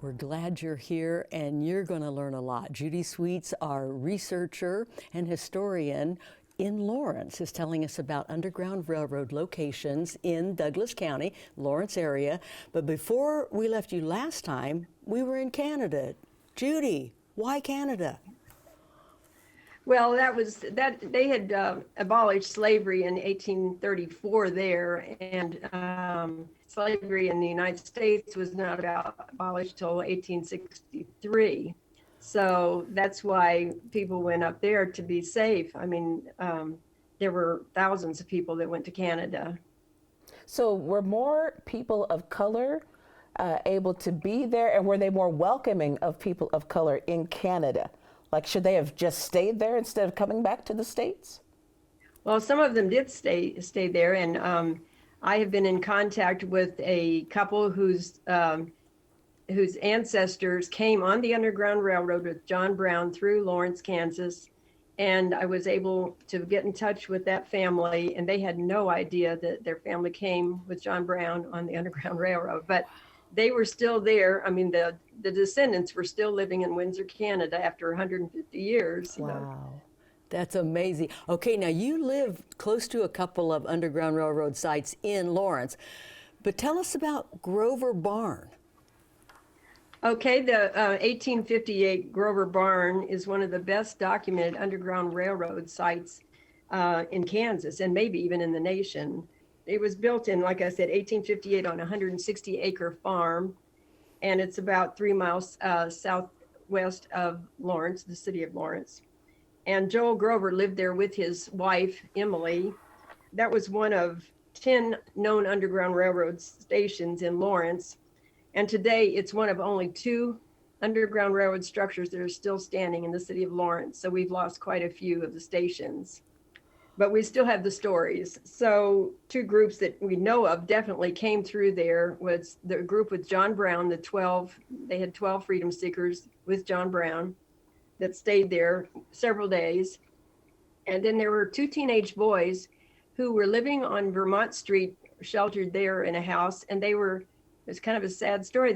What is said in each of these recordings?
We're glad you're here and you're going to learn a lot. Judy Sweets, our researcher and historian in Lawrence, is telling us about Underground Railroad locations in Douglas County, Lawrence area. But before we left you last time, we were in Canada. Judy, why Canada? Well, they had abolished slavery in 1834 there, and slavery in the United States was not abolished till 1863. So that's why people went up there to be safe. I mean, there were thousands of people that went to Canada. So were more people of color able to be there, and were they more welcoming of people of color in Canada? Like, should they have just stayed there instead of coming back to the States? Well, some of them did stay there, and I have been in contact with a couple whose ancestors came on the Underground Railroad with John Brown through Lawrence, Kansas, and I was able to get in touch with that family, and they had no idea that their family came with John Brown on the Underground Railroad, but they were still there. I mean, the descendants were still living in Windsor, Canada after 150 years. Wow. Know. That's amazing. Okay, now you live close to a couple of Underground Railroad sites in Lawrence, but tell us about Grover Barn. Okay, the 1858 Grover Barn is one of the best documented Underground Railroad sites in Kansas, and maybe even in the nation. It was built in, like I said, 1858 on a 160-acre farm, and it's about 3 miles southwest of Lawrence, the city of Lawrence. And Joel Grover lived there with his wife, Emily. That was one of 10 known Underground Railroad stations in Lawrence. And today it's one of only 2 Underground Railroad structures that are still standing in the city of Lawrence. So we've lost quite a few of the stations, but we still have the stories. So 2 groups that we know of definitely came through there was the group with John Brown, they had 12 freedom seekers with John Brown that stayed there several days. And then there were 2 teenage boys who were living on Vermont Street, sheltered there in a house. And it's kind of a sad story.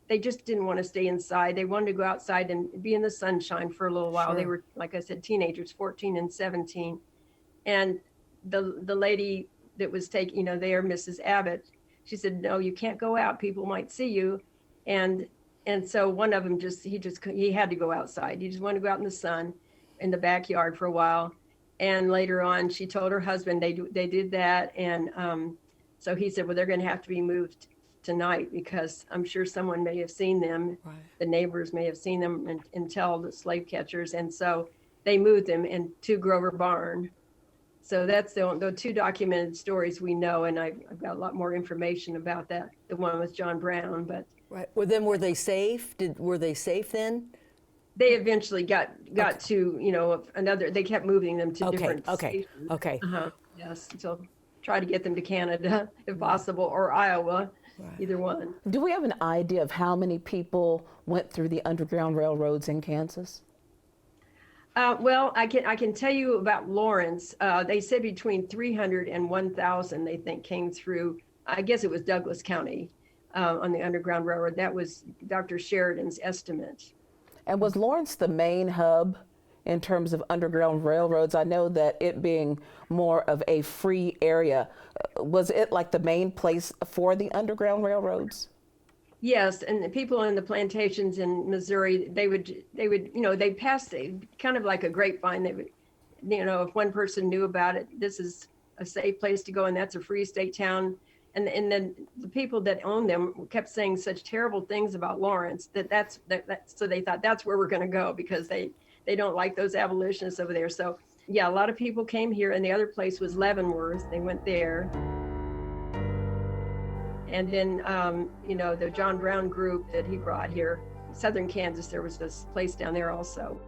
They just didn't want to stay inside. They wanted to go outside and be in the sunshine for a little while. Sure. They were, like I said, teenagers, 14 and 17. And the lady that was taking, there, Mrs. Abbott, she said, no, you can't go out. People might see you. And so one of them he had to go outside. He just wanted to go out in the sun in the backyard for a while. And later on, she told her husband they did that. And so he said, well, they're going to have to be moved tonight because I'm sure someone may have seen them. Right. The neighbors may have seen them and tell the slave catchers. And so they moved them into Grover Barn. So that's the 2 documented stories we know, and I've got a lot more information about that, the one with John Brown. But right. Well, then were they safe? Were they safe then? They eventually got to, another, they kept moving them to different stations. Okay. Yes, so try to get them to Canada if possible, or Iowa, either one. Do we have an idea of how many people went through the Underground Railroads in Kansas? Well, I can tell you about Lawrence. They said between 300 and 1,000 they think came through. I guess it was Douglas County on the Underground Railroad. That was Dr. Sheridan's estimate. And was Lawrence the main hub in terms of Underground Railroads? I know that it being more of a free area, was it like the main place for the Underground Railroads? Yes, and the people in the plantations in Missouri, they passed kind of like a grapevine. They would, if one person knew about it, this is a safe place to go, and that's a free state town. And then the people that owned them kept saying such terrible things about Lawrence so they thought that's where we're going to go because they don't like those abolitionists over there. So yeah, a lot of people came here, and the other place was Leavenworth. They went there. And then, the John Brown group that he brought here, Southern Kansas, there was this place down there also.